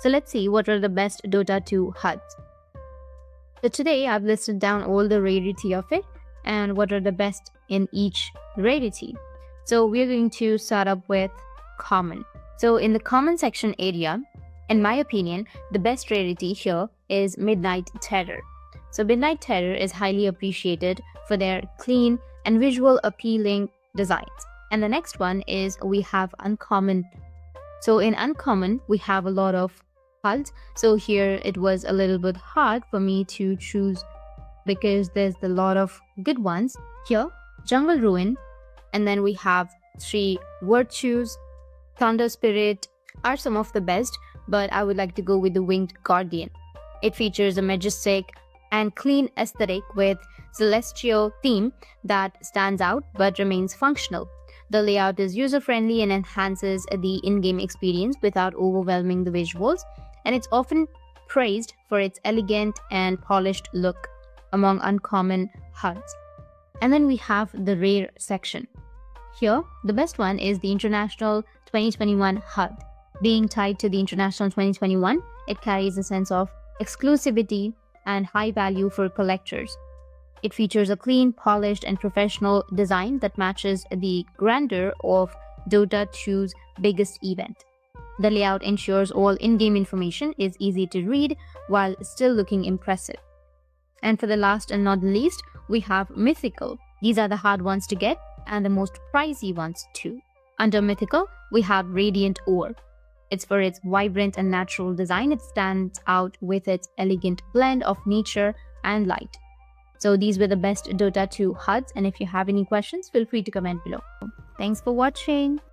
So let's see what are the best Dota 2 HUDs. So today I've listed down all the rarity of it and what are the best in each rarity. So we're going to start up with common. So in the common section area, in my opinion, the best rarity here is Midnight Terror. So Midnight Terror is highly appreciated for their clean and visual appealing designs. And the next one is we have uncommon. So in uncommon, we have a lot of HUDs. So here it was a little bit hard for me to choose because there's a lot of good ones. Here, Jungle Ruin, and then we have 3 Virtues, Thunder Spirit are some of the best, but I would like to go with the Winged Guardian. It features a majestic and clean aesthetic with celestial theme that stands out but remains functional. The layout is user-friendly and enhances the in-game experience without overwhelming the visuals, and it's often praised for its elegant and polished look among uncommon HUDs. And then we have the rare section. Here, the best one is the International 2021 HUD. Being tied to the International 2021, it carries a sense of exclusivity and high value for collectors. It features a clean, polished, and professional design that matches the grandeur of Dota 2's biggest event. The layout ensures all in-game information is easy to read while still looking impressive. And for the last and not the least, we have Mythical. These are the hard ones to get and the most pricey ones too. Under Mythical, we have Radiant Ore. It's for its vibrant and natural design. It stands out with its elegant blend of nature and light. So these were the best Dota 2 HUDs, and if you have any questions, feel free to comment below. Thanks for watching.